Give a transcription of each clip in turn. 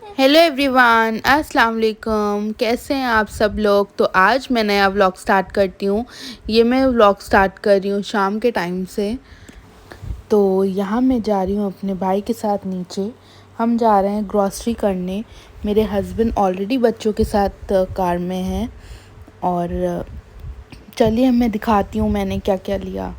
Hello everyone, अस्सलाम वालेकुम। कैसे हैं आप सब लोग। तो आज मैं नया व्लॉग स्टार्ट करती हूँ। ये मैं व्लॉग स्टार्ट कर रही हूँ शाम के टाइम से। तो यहाँ मैं जा रही हूँ अपने भाई के साथ नीचे। हम जा रहे हैं ग्रॉसरी करने। मेरे हस्बैंड ऑलरेडी बच्चों के साथ कार में हैं। और चलिए मैं दिखाती हूँ मैंने क्या क्या लिया।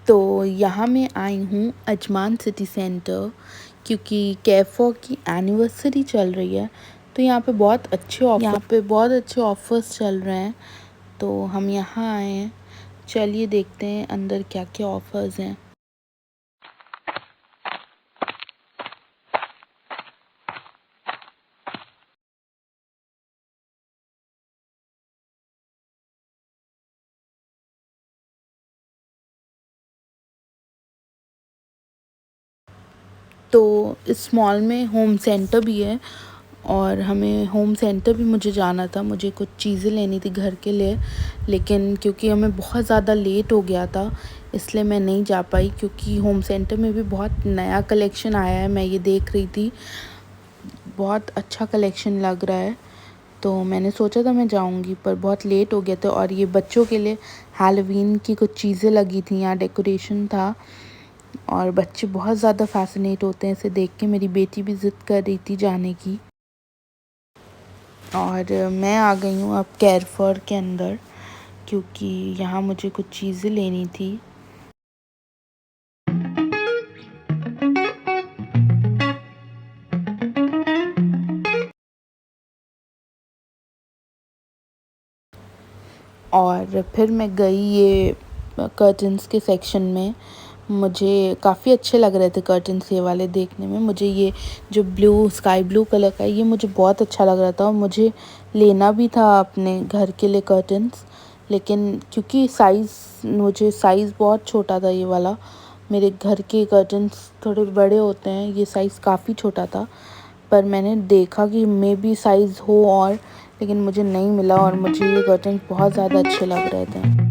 तो यहाँ मैं आई हूँ अजमान सिटी सेंटर, क्योंकि कैफ़ो की एनिवर्सरी चल रही है। तो यहाँ पे बहुत अच्छे ऑफ़र्स चल रहे हैं। तो हम यहाँ आए हैं। चलिए देखते हैं अंदर क्या क्या ऑफ़र्स हैं। तो इस मॉल में होम सेंटर भी है, और हमें होम सेंटर भी मुझे जाना था। मुझे कुछ चीज़ें लेनी थी घर के लिए, लेकिन क्योंकि हमें बहुत ज़्यादा लेट हो गया था इसलिए मैं नहीं जा पाई। क्योंकि होम सेंटर में भी बहुत नया कलेक्शन आया है, मैं ये देख रही थी, बहुत अच्छा कलेक्शन लग रहा है। तो मैंने सोचा था मैं जाऊंगी, पर बहुत लेट हो गया था। और ये बच्चों के लिए हैलोवीन की कुछ चीज़ें लगी थी, यहाँ डेकोरेशन था, और बच्चे बहुत ज़्यादा फ़ैसिनेट होते हैं इसे देख के। मेरी बेटी भी ज़िद कर रही थी जाने की। और मैं आ गई हूँ अब कैरफॉर के अंदर, क्योंकि यहाँ मुझे कुछ चीज़ें लेनी थी। और फिर मैं गई ये कर्टन्स के सेक्शन में। मुझे काफ़ी अच्छे लग रहे थे कर्टन्स ये वाले देखने में। मुझे ये जो स्काई ब्लू कलर का है ये मुझे बहुत अच्छा लग रहा था, और मुझे लेना भी था अपने घर के लिए कर्टन्स। लेकिन क्योंकि मुझे साइज़ बहुत छोटा था ये वाला, मेरे घर के कर्टन्स थोड़े बड़े होते हैं, ये साइज़ काफ़ी छोटा था। पर मैंने देखा कि मे बी साइज़ हो, और लेकिन मुझे नहीं मिला, और मुझे ये कर्टन बहुत ज़्यादा अच्छे लग रहे थे।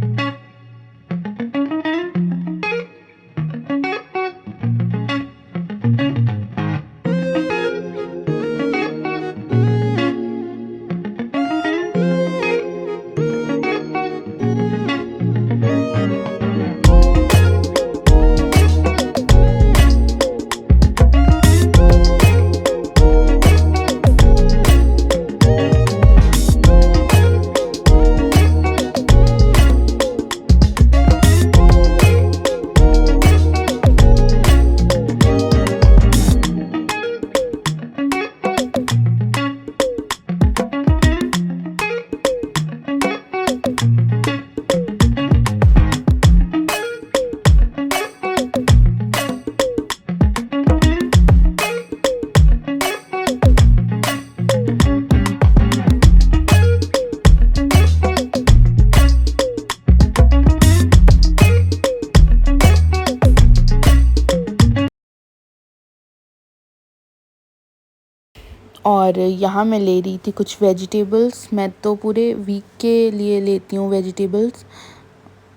और यहाँ मैं ले रही थी कुछ वेजिटेबल्स। मैं तो पूरे वीक के लिए लेती हूँ वेजिटेबल्स,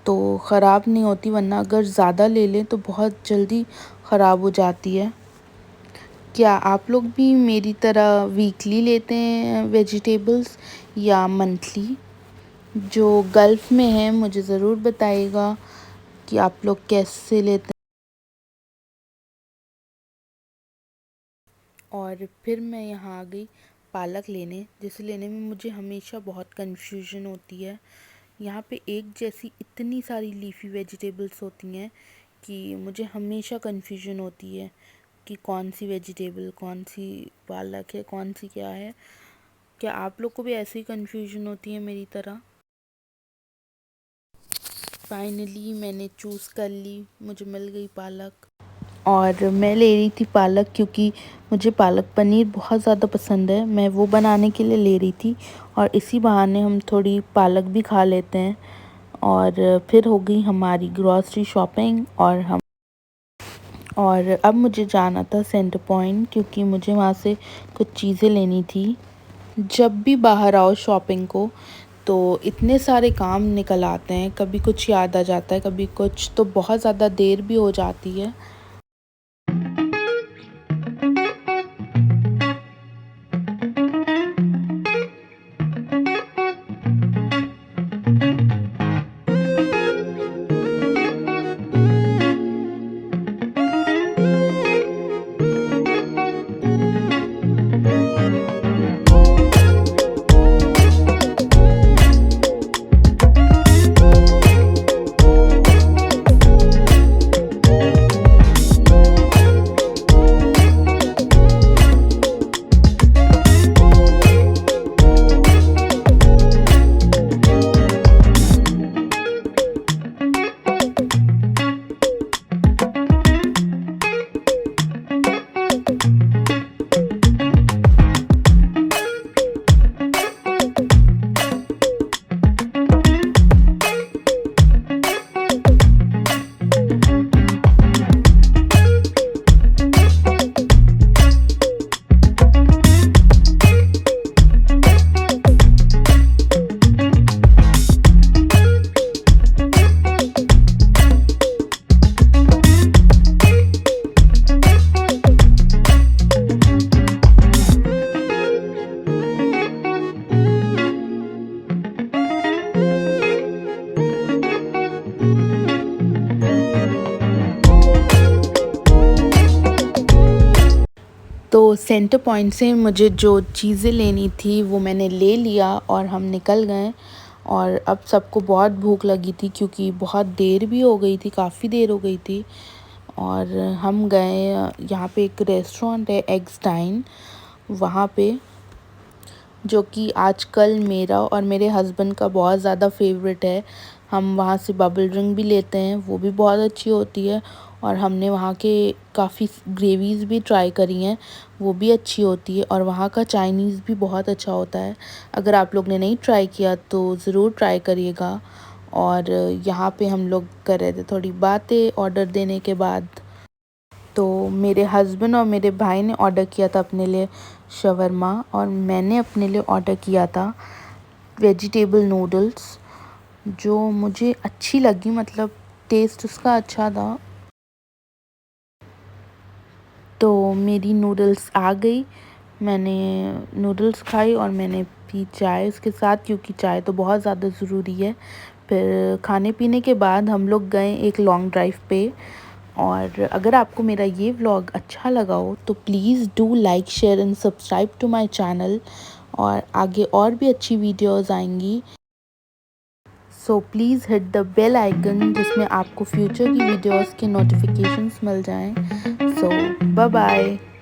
तो ख़राब नहीं होती, वरना अगर ज़्यादा ले लें तो बहुत जल्दी ख़राब हो जाती है। क्या आप लोग भी मेरी तरह वीकली लेते हैं वेजिटेबल्स या मंथली? जो गल्फ़ में हैं मुझे ज़रूर बताइएगा कि आप लोग कैसे लेते हैं। और फिर मैं यहाँ आ गई पालक लेने, जिसे लेने में मुझे हमेशा बहुत कन्फ्यूजन होती है। यहाँ पे एक जैसी इतनी सारी लीफ़ी वेजिटेबल्स होती हैं कि मुझे हमेशा कन्फ्यूजन होती है कि कौन सी वेजिटेबल, कौन सी पालक है, कौन सी क्या है। क्या आप लोग को भी ऐसी ही कन्फ्यूजन होती है मेरी तरह? फाइनली मैंने चूज़ कर ली, मुझे मिल गई पालक। और मैं ले रही थी पालक क्योंकि मुझे पालक पनीर बहुत ज़्यादा पसंद है। मैं वो बनाने के लिए ले रही थी और इसी बहाने हम थोड़ी पालक भी खा लेते हैं। और फिर हो गई हमारी ग्रॉसरी शॉपिंग और अब मुझे जाना था सेंटर पॉइंट, क्योंकि मुझे वहाँ से कुछ चीज़ें लेनी थी। जब भी बाहर आओ शॉपिंग को तो इतने सारे काम निकल आते हैं, कभी कुछ याद आ जाता है, कभी कुछ, तो बहुत ज़्यादा देर भी हो जाती है। तो सेंटर पॉइंट से मुझे जो चीज़ें लेनी थी वो मैंने ले लिया और हम निकल गए। और अब सबको बहुत भूख लगी थी क्योंकि बहुत देर भी हो गई थी, काफ़ी देर हो गई थी। और हम गए, यहाँ पे एक रेस्टोरेंट है एग्स डाइन, वहाँ पे, जो कि आजकल मेरा और मेरे हस्बैंड का बहुत ज़्यादा फेवरेट है। हम वहाँ से बबल ड्रिंक भी लेते हैं, वो भी बहुत अच्छी होती है। और हमने वहाँ के काफ़ी ग्रेवीज़ भी ट्राई करी हैं, वो भी अच्छी होती है। और वहाँ का चाइनीज़ भी बहुत अच्छा होता है। अगर आप लोग ने नहीं ट्राई किया तो ज़रूर ट्राई करिएगा। और यहाँ पे हम लोग कर रहे थे थोड़ी बातें ऑर्डर देने के बाद। तो मेरे हस्बैंड और मेरे भाई ने ऑर्डर किया था अपने लिए शवरमा, और मैंने अपने लिए ऑर्डर किया था वेजिटेबल नूडल्स, जो मुझे अच्छी लगी, मतलब टेस्ट उसका अच्छा था। तो मेरी नूडल्स आ गई, मैंने नूडल्स खाई और मैंने पी चाय उसके साथ, क्योंकि चाय तो बहुत ज़्यादा ज़रूरी है। फिर खाने पीने के बाद हम लोग गए एक लॉन्ग ड्राइव पे। और अगर आपको मेरा ये व्लॉग अच्छा लगा हो तो please do like, share and subscribe to my channel. और आगे और भी अच्छी वीडियोस आएंगी, so please hit the bell icon, जिसमें आपको फ्यूचर की वीडियोस के नोटिफिकेशंस मिल जाएं। So bye bye.